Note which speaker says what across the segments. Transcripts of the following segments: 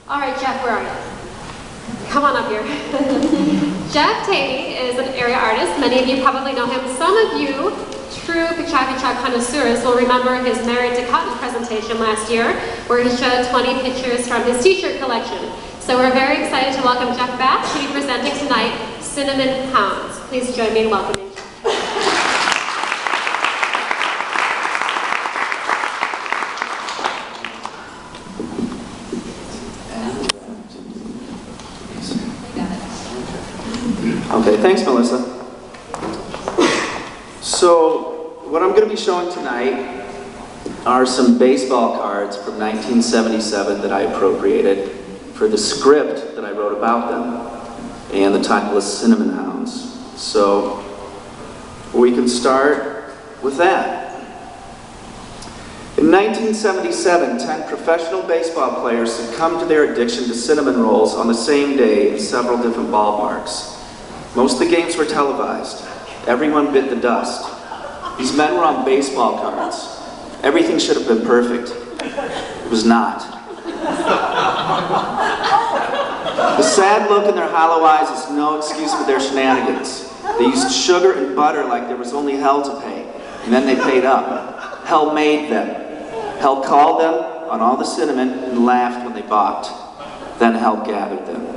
Speaker 1: All right, Jeff, where are you? Come on up here. Jeff Tady is an area artist. Many of you probably know him. Some of you, true PechaKucha connoisseurs, will remember his Married to Cotton presentation last year, where he showed 20 pictures from his t-shirt collection. So we're very excited to welcome Jeff back to be presenting tonight, Cinnamon Hounds. Please join me in welcoming.
Speaker 2: Okay, thanks, Melissa. So, what I'm going to be showing tonight are some baseball cards from 1977 that I appropriated for the script that I wrote about them, and the title is Cinnamon Hounds. So, we can start with that. In 1977, 10 professional baseball players succumbed to their addiction to cinnamon rolls on the same day in several different ballparks. Most of the games were televised. Everyone bit the dust. These men were on baseball cards. Everything should have been perfect. It was not. The sad look in their hollow eyes is no excuse for their shenanigans. They used sugar and butter like there was only hell to pay, and then they paid up. Hell made them. Hell called them on all the cinnamon and laughed when they balked. Then hell gathered them.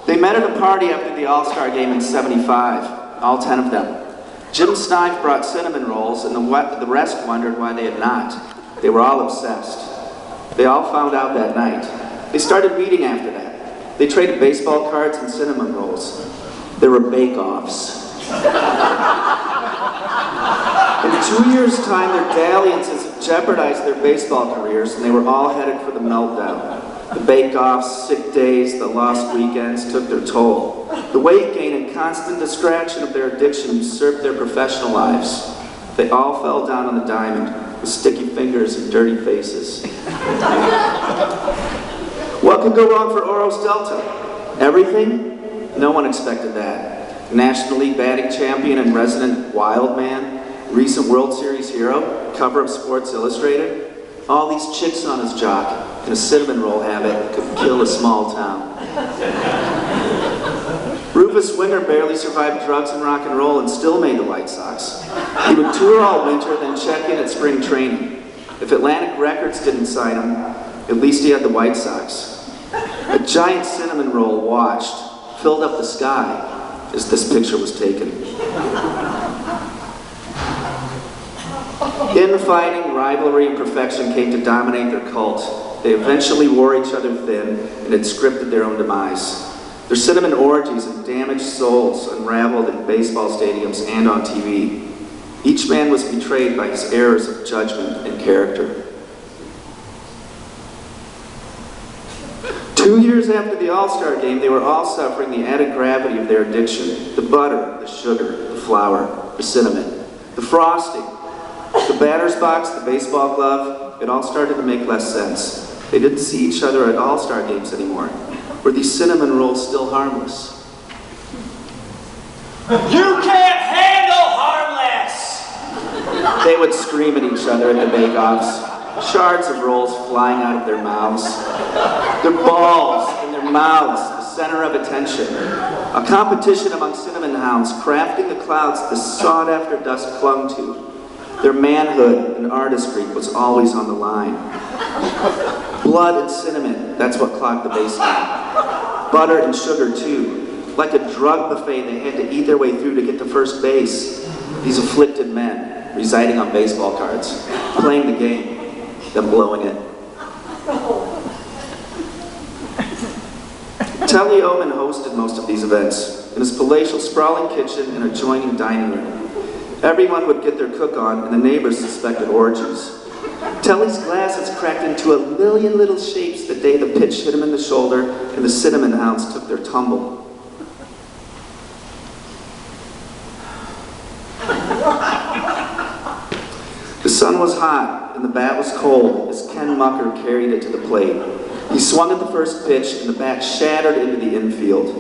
Speaker 2: They met at a party after the All-Star game in '75, all 10 of them. Jim Snipe brought cinnamon rolls, and the rest wondered why they had not. They were all obsessed. They all found out that night. They started meeting after that. They traded baseball cards and cinnamon rolls. There were bake-offs. In 2 years' time, their dalliances had jeopardized their baseball careers, and they were all headed for the meltdown. The bake-offs, sick days, the lost weekends took their toll. The weight gain and constant distraction of their addiction usurped their professional lives. They all fell down on the diamond with sticky fingers and dirty faces. What could go wrong for Oros Delta? Everything? No one expected that. National League batting champion and resident wild man, recent World Series hero, cover of Sports Illustrated. All these chicks on his jock, and a cinnamon roll habit could kill a small town. Rufus Winger barely survived drugs and rock and roll and still made the White Sox. He would tour all winter, then check in at spring training. If Atlantic Records didn't sign him, at least he had the White Sox. A giant cinnamon roll watched, filled up the sky as this picture was taken. Infighting, rivalry, and perfection came to dominate their cult. They eventually wore each other thin and had scripted their own demise. Their cinnamon orgies and damaged souls unraveled in baseball stadiums and on TV. Each man was betrayed by his errors of judgment and character. 2 years after the All-Star game, they were all suffering the added gravity of their addiction. The butter, the sugar, the flour, the cinnamon, the frosting, the batter's box, the baseball glove, it all started to make less sense. They didn't see each other at All-Star games anymore. Were these cinnamon rolls still harmless?
Speaker 3: You can't handle harmless!
Speaker 2: They would scream at each other at the bake-offs, shards of rolls flying out of their mouths. Their balls in their mouths, the center of attention. A competition among cinnamon hounds, crafting the clouds the sought-after dust clung to. Their manhood and artistry was always on the line. Blood and cinnamon, that's what clogged the baseline. Butter and sugar too. Like a drug buffet they had to eat their way through to get to first base. These afflicted men, residing on baseball cards, playing the game, then blowing it. Telly Oman hosted most of these events in his palatial sprawling kitchen and adjoining dining room. Everyone would get their cook on, and the neighbors suspected orgies. Telly's glasses cracked into a million little shapes the day the pitch hit him in the shoulder and the cinnamon hounds took their tumble. The sun was hot, and the bat was cold as Ken Mucker carried it to the plate. He swung at the first pitch, and the bat shattered into the infield.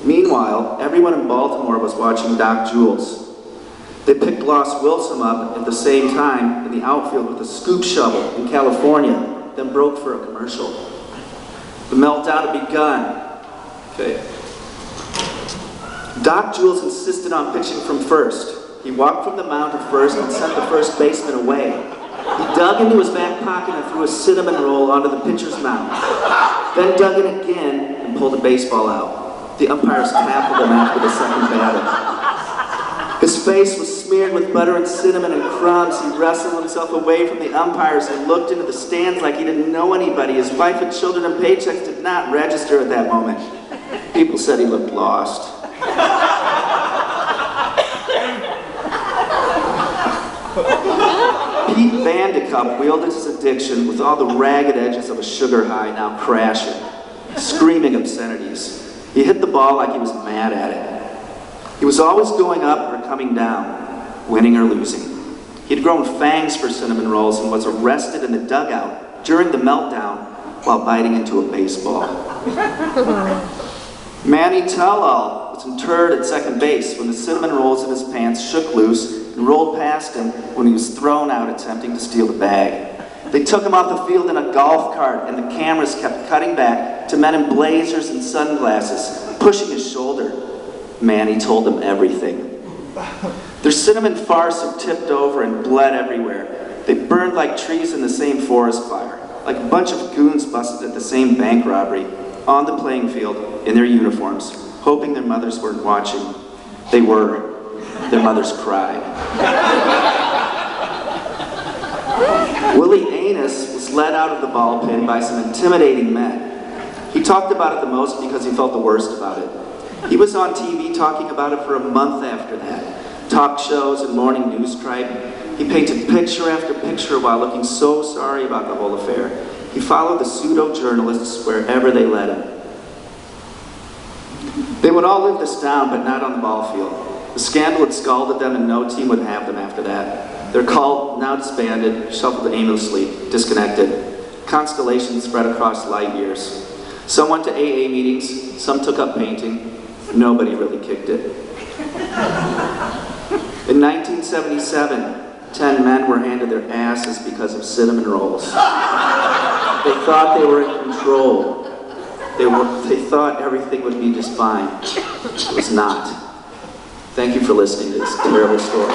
Speaker 2: Meanwhile, everyone in Baltimore was watching Doc Jules. They picked Lost Wilson up at the same time in the outfield with a scoop shovel in California, then broke for a commercial. The meltdown had begun. Okay. Doc Jules insisted on pitching from first. He walked from the mound to first and sent the first baseman away. He dug into his back pocket and threw a cinnamon roll onto the pitcher's mound. Then dug in again and pulled a baseball out. The umpires tackled him after the second batter. His face was smeared with butter and cinnamon and crumbs. He wrestled himself away from the umpires and looked into the stands like he didn't know anybody. His wife and children and paychecks did not register at that moment. People said he looked lost. Pete Vandecup wielded his addiction with all the ragged edges of a sugar high now crashing, screaming obscenities. He hit the ball like he was mad at it. He was always going up or coming down, winning or losing. He'd grown fangs for cinnamon rolls and was arrested in the dugout during the meltdown while biting into a baseball. Manny Tellall was interred at second base when the cinnamon rolls in his pants shook loose and rolled past him when he was thrown out attempting to steal the bag. They took him off the field in a golf cart, and the cameras kept cutting back to men in blazers and sunglasses, pushing his shoulder. Manny told them everything. Their cinnamon farce had tipped over and bled everywhere. They burned like trees in the same forest fire, like a bunch of goons busted at the same bank robbery, on the playing field, in their uniforms, hoping their mothers weren't watching. They were. Their mothers cried. Willie Anus was led out of the ballpen by some intimidating men. He talked about it the most because he felt the worst about it. He was on TV talking about it for a month after that. Talk shows and morning news tribe. He painted picture after picture while looking so sorry about the whole affair. He followed the pseudo-journalists wherever they led him. They would all live this down, but not on the ball field. The scandal had scalded them and no team would have them after that. Their cult, now disbanded, shuffled aimlessly, disconnected. Constellations spread across light years. Some went to AA meetings, some took up painting. Nobody really kicked it. In 1977, 10 men were handed their asses because of cinnamon rolls. They thought they were in control. They thought everything would be just fine. It was not. Thank you for listening to this terrible story.